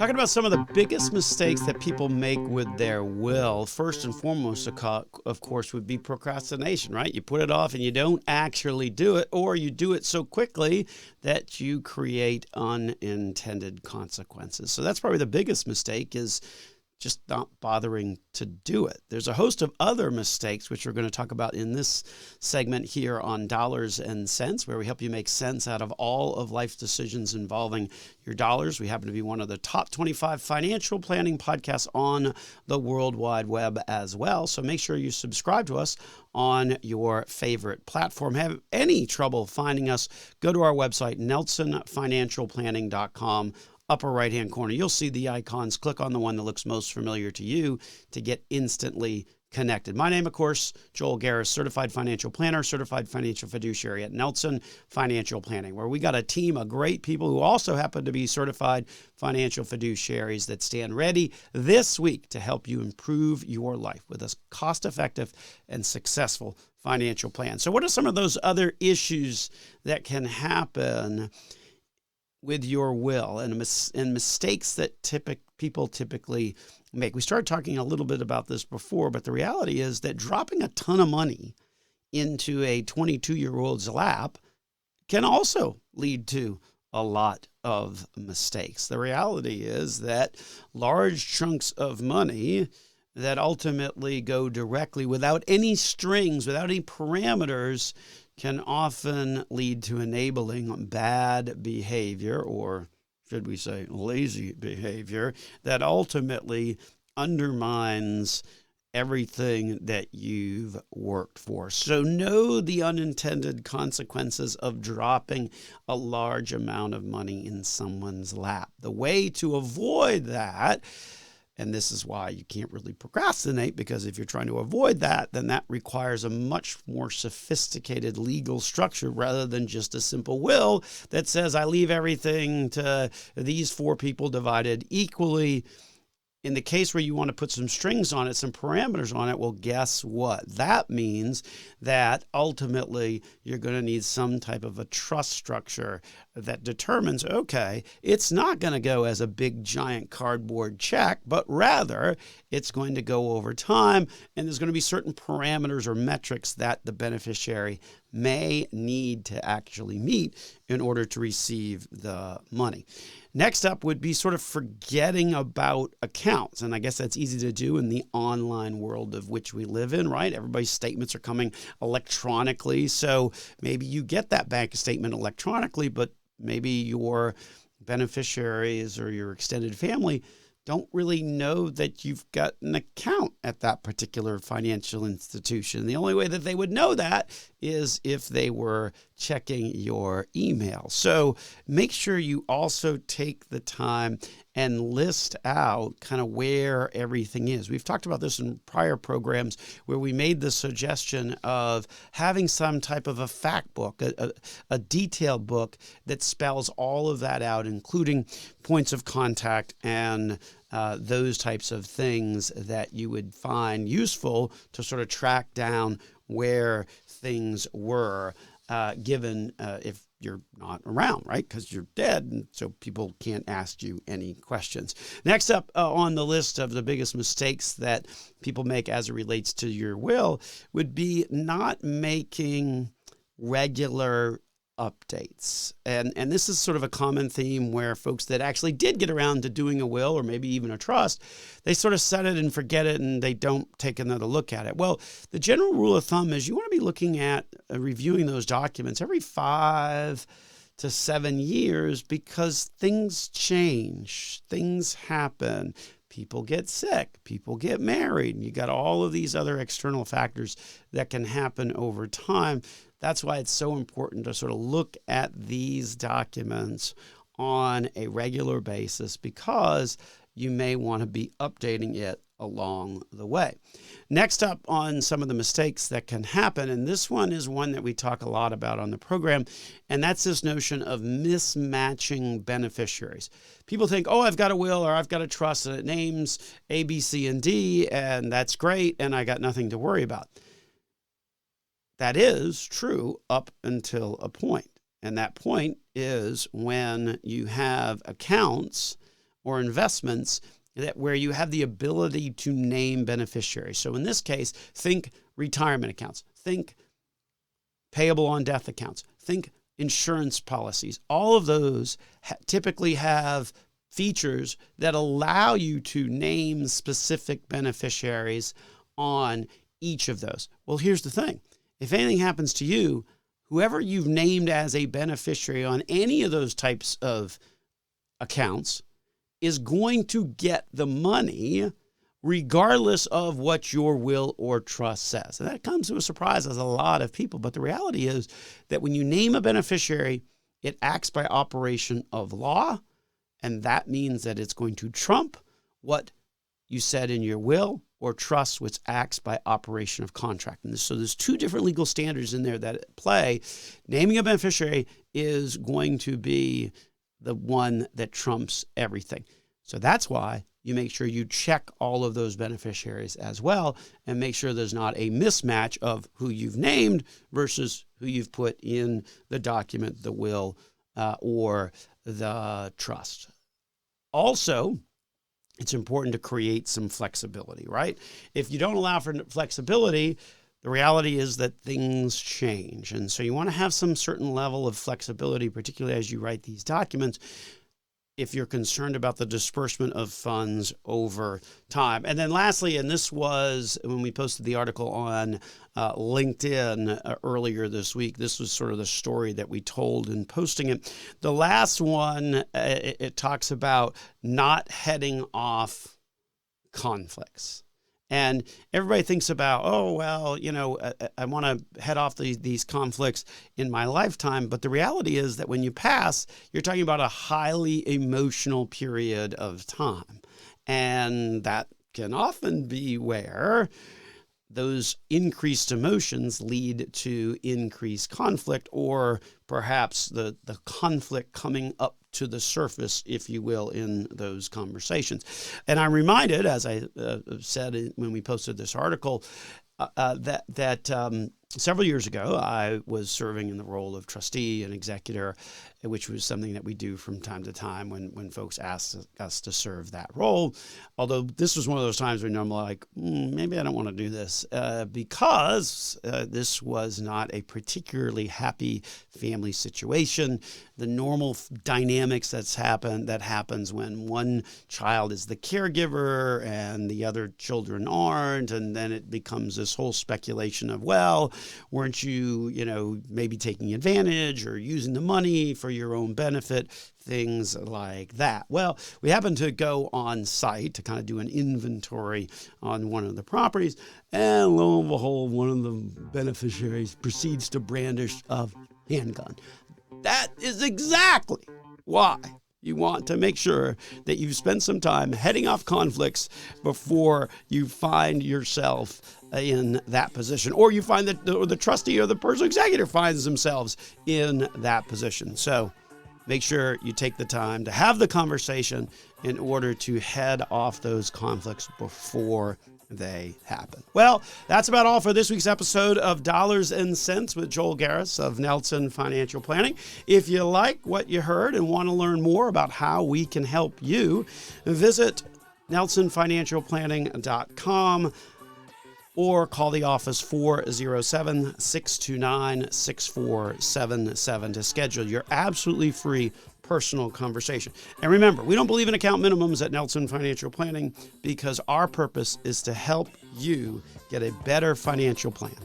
Talking about some of the biggest mistakes that people make with their will. First and foremost, of course, would be procrastination, right? You put it off and you don't actually do it, or you do it so quickly that you create unintended consequences. So that's probably the biggest mistake, is just not bothering to do it. There's a host of other mistakes, which we're going to talk about in this segment here on Dollars and Cents, where we help you make sense out of all of life's decisions involving your dollars. We happen to be one of the top 25 financial planning podcasts on the World Wide Web as well. So make sure you subscribe to us on your favorite platform. Have any trouble finding us, go to our website, nelsonfinancialplanning.com. Upper right-hand corner, you'll see the icons. Click on the one that looks most familiar to you to get instantly connected. My name, of course, Joel Garris, certified financial planner, certified financial fiduciary at Nelson Financial Planning, where we got a team of great people who also happen to be certified financial fiduciaries that stand ready this week to help you improve your life with a cost-effective and successful financial plan. So what are some of those other issues that can happen with your will and mistakes that people typically make? We started talking a little bit about this before, but the reality is that dropping a ton of money into a 22-year-old's lap can also lead to a lot of mistakes. The reality is that large chunks of money that ultimately go directly without any strings, without any parameters, can often lead to enabling bad behavior, or should we say lazy behavior, that ultimately undermines everything that you've worked for. So know the unintended consequences of dropping a large amount of money in someone's lap. The way to avoid that, and this is why you can't really procrastinate, because if you're trying to avoid that, then that requires a much more sophisticated legal structure rather than just a simple will that says, I leave everything to these four people divided equally. In the case where you want to put some strings on it, some parameters on it, well, guess what? That means that ultimately you're going to need some type of a trust structure that determines, okay, it's not going to go as a big giant cardboard check, but rather it's going to go over time, and there's going to be certain parameters or metrics that the beneficiary may need to actually meet in order to receive the money. Next up would be sort of forgetting about accounts. And I guess that's easy to do in the online world of which we live in, right? Everybody's statements are coming electronically. So maybe you get that bank statement electronically, but maybe your beneficiaries or your extended family don't really know that you've got an account at that particular financial institution. The only way that they would know that is if they were checking your email. So make sure you also take the time and list out kind of where everything is. We've talked about this in prior programs where we made the suggestion of having some type of a fact book, a detailed book that spells all of that out, including points of contact and those types of things that you would find useful to sort of track down where things were, given if you're not around, right? Because you're dead, and so people can't ask you any questions. Next up on the list of the biggest mistakes that people make as it relates to your will would be not making regular updates. And this is sort of a common theme where folks that actually did get around to doing a will or maybe even a trust, they sort of set it and forget it and they don't take another look at it. Well, the general rule of thumb is you want to be looking at reviewing those documents every 5 to 7 years, because things change, things happen. People get sick, people get married, and you got all of these other external factors that can happen over time. That's why it's so important to sort of look at these documents on a regular basis, because you may want to be updating it along the way. Next up on some of the mistakes that can happen, and this one is one that we talk a lot about on the program, and that's this notion of mismatching beneficiaries. People think, oh, I've got a will or I've got a trust and it names A, B, C, and D, and that's great, and I got nothing to worry about. That is true up until a point. And that point is when you have accounts or investments that where you have the ability to name beneficiaries. So in this case, think retirement accounts, think payable on death accounts, think insurance policies. All of those typically have features that allow you to name specific beneficiaries on each of those. Well, here's the thing. If anything happens to you, whoever you've named as a beneficiary on any of those types of accounts is going to get the money regardless of what your will or trust says. And that comes to a surprise as a lot of people. But the reality is that when you name a beneficiary, it acts by operation of law. And that means that it's going to trump what you said in your will or trust, which acts by operation of contract. And so there's two different legal standards in there that play. Naming a beneficiary is going to be the one that trumps everything. So that's why you make sure you check all of those beneficiaries as well and make sure there's not a mismatch of who you've named versus who you've put in the document, the will, or the trust. Also, it's important to create some flexibility, right? If you don't allow for flexibility, the reality is that things change. And so you want to have some certain level of flexibility, particularly as you write these documents, if you're concerned about the disbursement of funds over time. And then lastly, and this was when we posted the article on LinkedIn earlier this week, this was sort of the story that we told in posting it. The last one, it talks about not heading off conflicts. And everybody thinks about, oh, well, you know, I want to head off these conflicts in my lifetime. But the reality is that when you pass, you're talking about a highly emotional period of time. And that can often be where those increased emotions lead to increased conflict, or perhaps the conflict coming up to the surface, if you will, in those conversations. And I'm reminded, as I said when we posted this article, that several years ago, I was serving in the role of trustee and executor, which was something that we do from time to time when folks ask us to serve that role. Although this was one of those times when I'm like, maybe I don't want to do this because this was not a particularly happy family situation. The normal dynamics that happens when one child is the caregiver and the other children aren't, and then it becomes this whole speculation of, well, weren't you, maybe taking advantage or using the money for your own benefit, things like that. Well, we happened to go on site to kind of do an inventory on one of the properties, and lo and behold, one of the beneficiaries proceeds to brandish a handgun. That is exactly why you want to make sure that you've spent some time heading off conflicts before you find yourself in that position, or you find that the trustee or the personal executor finds themselves in that position. So make sure you take the time to have the conversation in order to head off those conflicts before they happen. Well, that's about all for this week's episode of Dollars and Cents with Joel Garris of Nelson Financial Planning. If you like what you heard and want to learn more about how we can help you, visit nelsonfinancialplanning.com or call the office 407-629-6477 to schedule your absolutely free personal conversation. And remember, we don't believe in account minimums at Nelson Financial Planning because our purpose is to help you get a better financial plan.